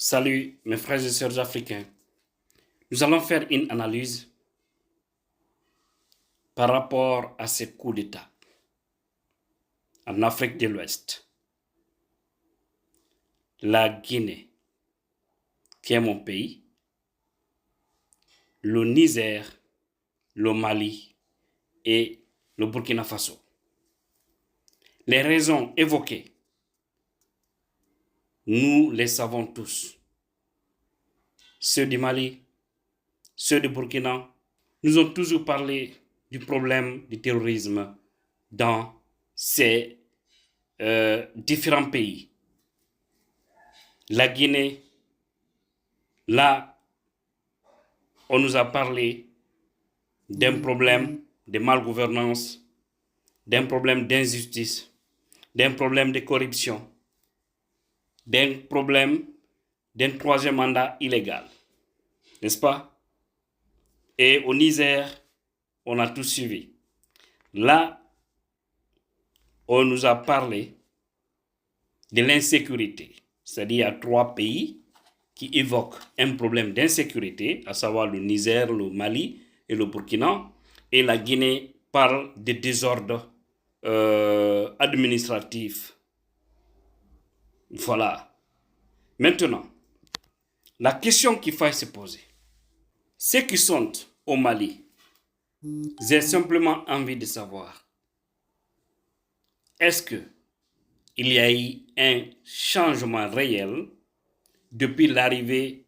Salut mes frères et sœurs africains. Nous allons faire une analyse par rapport à ces coups d'État en Afrique de l'Ouest. La Guinée, qui est mon pays, le Niger, le Mali et le Burkina Faso. Les raisons évoquées, nous les savons tous. Ceux du Mali, ceux du Burkina, nous ont toujours parlé du problème du terrorisme dans ces différents pays. La Guinée, là, on nous a parlé d'un problème de malgouvernance, d'un problème d'injustice, d'un problème de corruption, d'un problème d'un troisième mandat illégal, n'est-ce pas? Et au Niger, on a tout suivi. Là, on nous a parlé de l'insécurité, c'est-à-dire il y a trois pays qui évoquent un problème d'insécurité, à savoir le Niger, le Mali et le Burkina, et la Guinée parle de désordre administratif. Voilà. Maintenant, la question qu'il faut se poser, ceux qui sont au Mali, j'ai simplement envie de savoir, est-ce qu'il y a eu un changement réel depuis l'arrivée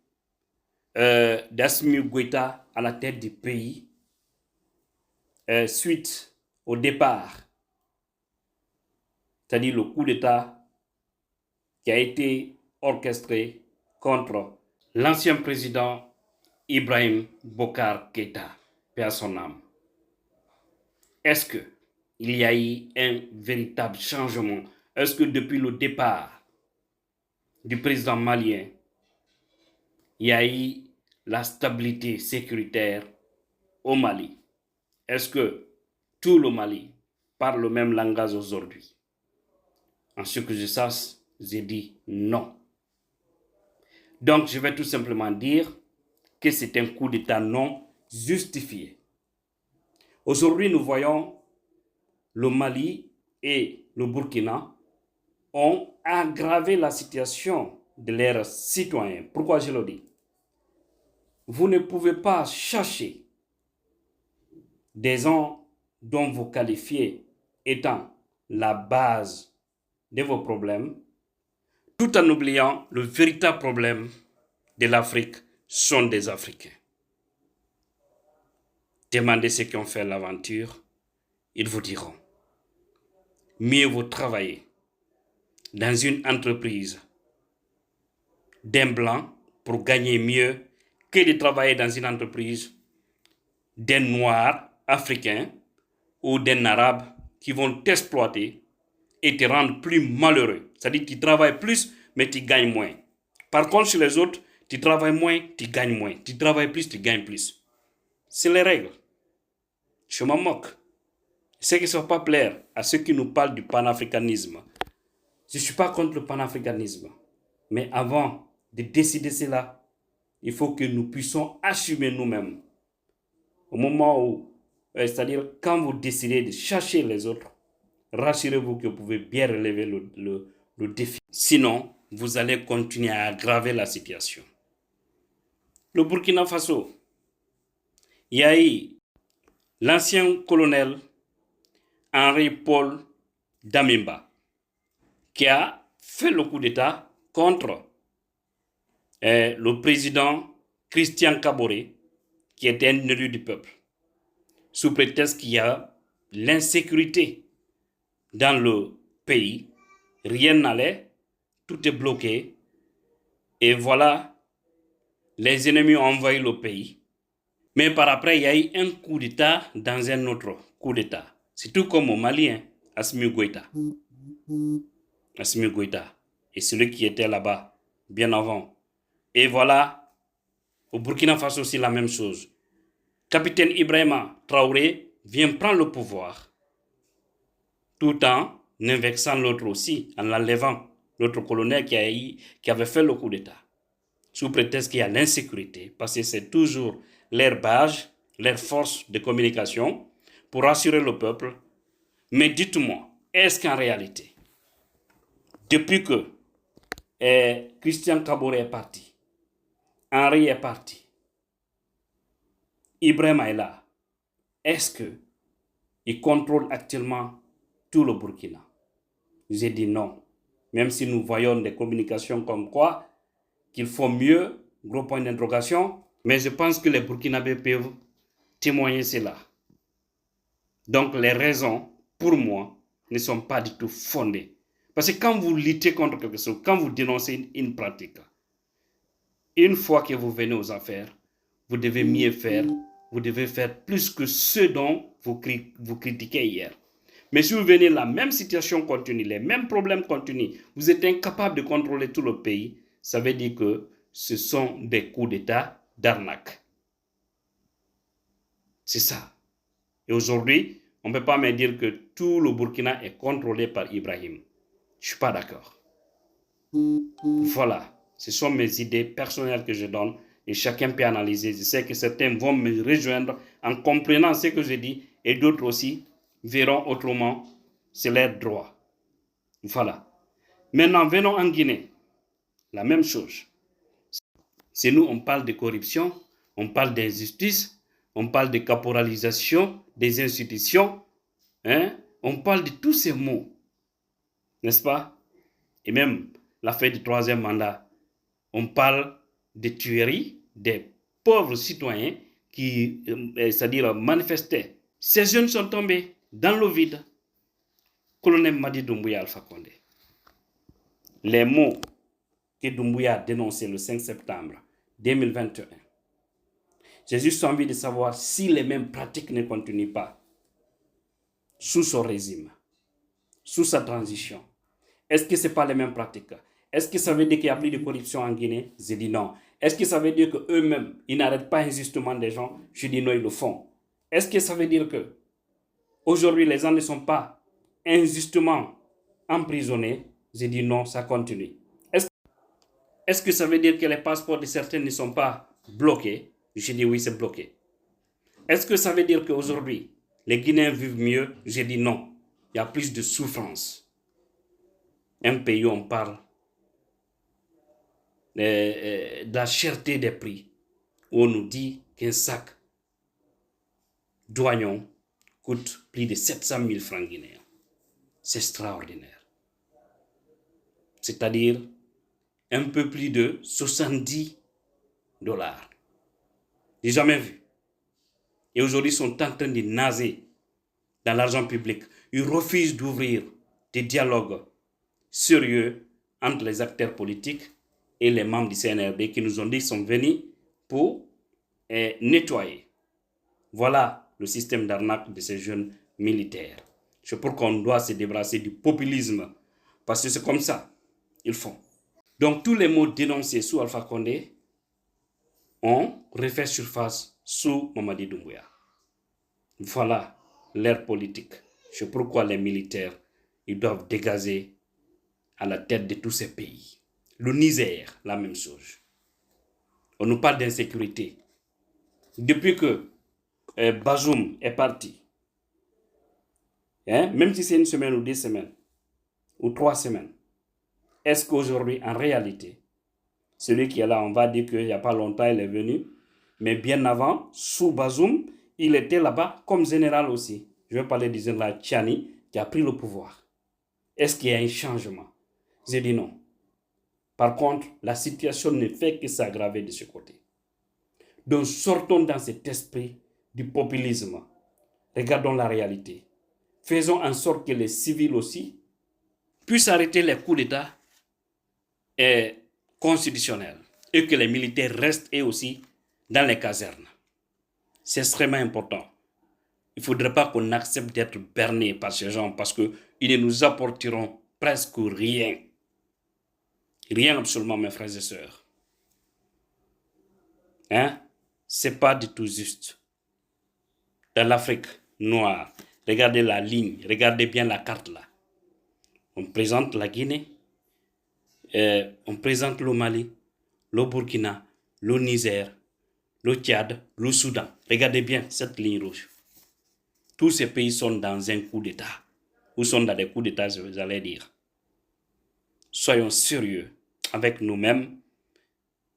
d'Assimi Goïta à la tête du pays suite au départ, c'est-à-dire le coup d'État qui a été orchestré contre l'ancien président Ibrahim Boubacar Keïta, paix à son âme. Est-ce qu'il y a eu un véritable changement? Est-ce que depuis le départ du président malien, il y a eu la stabilité sécuritaire au Mali? Est-ce que tout le Mali parle le même langage aujourd'hui? En ce que je sache, j'ai dit non. Donc, je vais tout simplement dire que c'est un coup d'État non justifié. Aujourd'hui, nous voyons le Mali et le Burkina ont aggravé la situation de leurs citoyens. Pourquoi je le dis? Vous ne pouvez pas chercher des gens dont vous qualifiez étant la base de vos problèmes, tout en oubliant le véritable problème de l'Afrique sont des Africains. Demandez ceux qui ont fait l'aventure, ils vous diront. Mieux vaut travailler dans une entreprise d'un blanc pour gagner mieux que de travailler dans une entreprise d'un noir africain ou d'un arabe qui vont t'exploiter et te rendre plus malheureux. C'est-à-dire que tu travailles plus, mais tu gagnes moins. Par contre, chez les autres, tu travailles moins, tu gagnes moins. Tu travailles plus, tu gagnes plus. C'est les règles. Je m'en moque. Ce qui ne va pas plaire à ceux qui nous parlent du panafricanisme. Je ne suis pas contre le panafricanisme. Mais avant de décider cela, il faut que nous puissions assumer nous-mêmes. Au moment où, c'est-à-dire quand vous décidez de chercher les autres, rassurez-vous que vous pouvez bien relever le défi. Sinon, vous allez continuer à aggraver la situation. Le Burkina Faso, il y a eu l'ancien colonel Henri-Paul Damiba qui a fait le coup d'État contre le président Christian Kaboré, qui était un élu du peuple, sous prétexte qu'il y a l'insécurité dans le pays, rien n'allait, tout est bloqué, et voilà, les ennemis ont envahi le pays. Mais par après, il y a eu un coup d'État dans un autre coup d'État. C'est tout comme au Mali, Assimi Goïta. Assimi Goïta. Et celui qui était là-bas, bien avant. Et voilà, au Burkina Faso aussi la même chose. Capitaine Ibrahima Traoré vient prendre le pouvoir, tout en invexant l'autre aussi, en l'enlevant, l'autre colonel qui avait fait le coup d'État. sous prétexte qu'il y a l'insécurité, parce que c'est toujours leur base, leur force de communication pour rassurer le peuple. Mais dites-moi, est-ce qu'en réalité, depuis que Christian Kabouré est parti, Henri est parti, Ibrahim est là, est-ce qu'il contrôle actuellement tout le Burkina? J'ai dit non. Même si nous voyons des communications comme quoi qu'il faut mieux, gros point d'interrogation, mais je pense que les Burkinabés peuvent témoigner cela. Donc les raisons, pour moi, ne sont pas du tout fondées. Parce que quand vous luttez contre quelque chose, quand vous dénoncez une pratique, une fois que vous venez aux affaires, vous devez mieux faire, vous devez faire plus que ce dont vous critiquez hier. Mais si vous venez, la même situation continue, les mêmes problèmes continuent, vous êtes incapable de contrôler tout le pays, ça veut dire que ce sont des coups d'État d'arnaque. C'est ça. Et aujourd'hui, on ne peut pas me dire que tout le Burkina est contrôlé par Ibrahim. Je ne suis pas d'accord. Voilà. Ce sont mes idées personnelles que je donne et chacun peut analyser. Je sais que certains vont me rejoindre en comprenant ce que je dis et d'autres aussi verront autrement. C'est leur droit. Voilà. Maintenant, venons en Guinée. La même chose. C'est nous, on parle de corruption, on parle d'injustice, on parle de caporalisation des institutions, hein? On parle de tous ces mots, n'est-ce pas? Et même l'affaire du troisième mandat, on parle de tueries des pauvres citoyens qui, c'est-à-dire manifestaient. Ces jeunes sont tombés dans le vide. Colonel Madi Doumbouya Alpha Condé. Les mots que Doumbouya a dénoncés le 5 septembre 2021. J'ai juste envie de savoir si les mêmes pratiques ne continuent pas sous son régime, sous sa transition. Est-ce que ce n'est pas les mêmes pratiques? Est-ce que ça veut dire qu'il n'y a plus de corruption en Guinée? Je dis non. Est-ce que ça veut dire qu'eux-mêmes, ils n'arrêtent pas injustement des gens? Je dis non, ils le font. Est-ce que ça veut dire que aujourd'hui les gens ne sont pas injustement emprisonnés? Je dis non, ça continue. Est-ce que ça veut dire que les passeports de certains ne sont pas bloqués? Je dis oui, c'est bloqué. Est-ce que ça veut dire qu'aujourd'hui, les Guinéens vivent mieux? Je dis non. Il y a plus de souffrance. Un pays où on parle de la cherté des prix, où on nous dit qu'un sac d'oignons coûte plus de 700 000 francs guinéens. C'est extraordinaire. C'est-à-dire un peu plus de 70 dollars. J'ai jamais vu. Et aujourd'hui, ils sont en train de naser dans l'argent public. Ils refusent d'ouvrir des dialogues sérieux entre les acteurs politiques et les membres du CNRD qui nous ont dit qu'ils sont venus pour nettoyer. Voilà le système d'arnaque de ces jeunes militaires. C'est pourquoi on doit se débarrasser du populisme. Parce que c'est comme ça, ils font. Donc tous les mots dénoncés sous Alpha Condé ont refait surface sous Mamadi Doumbouya. Voilà l'ère politique. C'est pourquoi les militaires, ils doivent dégager à la tête de tous ces pays. Le Niger, la même chose. On nous parle d'insécurité. Depuis que Bazoum est parti, même si c'est une semaine ou 2 semaines, ou 3 semaines, est-ce qu'aujourd'hui, en réalité, celui qui est là, on va dire qu'il n'y a pas longtemps, il est venu, mais bien avant, sous Bazoum, il était là-bas comme général aussi. Je vais parler du général Tchani qui a pris le pouvoir. Est-ce qu'il y a un changement? J'ai dit non. Par contre, la situation ne fait que s'aggraver de ce côté. Donc sortons dans cet esprit du populisme. Regardons la réalité. Faisons en sorte que les civils aussi puissent arrêter les coups d'État constitutionnels et que les militaires restent eux aussi dans les casernes. C'est extrêmement important. Il ne faudrait pas qu'on accepte d'être berné par ces gens parce qu'ils ne nous apporteront presque rien. Rien absolument, mes frères et sœurs. C'est pas du tout juste. Dans l'Afrique noire, regardez la ligne, regardez bien la carte là. On présente la Guinée, on présente le Mali. le Burkina, le Niger, le Tchad, le Soudan. Regardez bien cette ligne rouge. Tous ces pays sont dans un coup d'État. Ou sont dans des coups d'État, je vous allais dire. Soyons sérieux avec nous-mêmes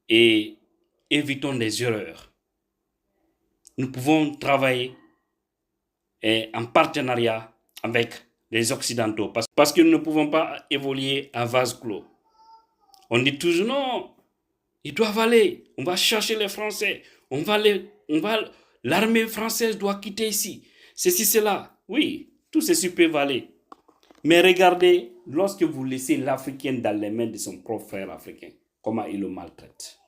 et évitons des erreurs. Nous pouvons travailler en partenariat avec les Occidentaux parce que nous ne pouvons pas évoluer à vase clos. On dit toujours non, ils doivent aller, on va chercher les Français, l'armée française doit quitter ici, ceci, cela. Oui, tout ceci peut aller. Mais regardez, lorsque vous laissez l'Africain dans les mains de son propre frère africain, comment il le maltraite.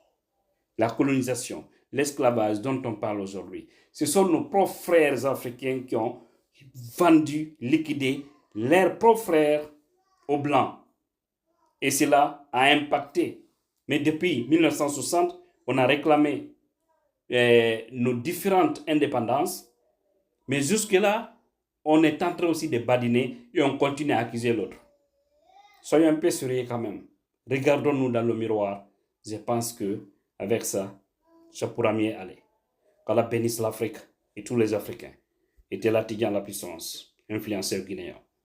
La colonisation, l'esclavage dont on parle aujourd'hui, ce sont nos propres frères africains qui ont vendu, liquidé leurs propres frères aux Blancs. Et cela a impacté. Mais depuis 1960, on a réclamé nos différentes indépendances. Mais jusque-là, on est en train aussi de badiner et on continue à accuser l'autre. Soyons un peu sérieux quand même. Regardons-nous dans le miroir. Je pense que avec ça pourra mieux aller. Qu'Allah bénisse l'Afrique et tous les Africains. Et Tella Tidjan la puissance, influenceur guinéen.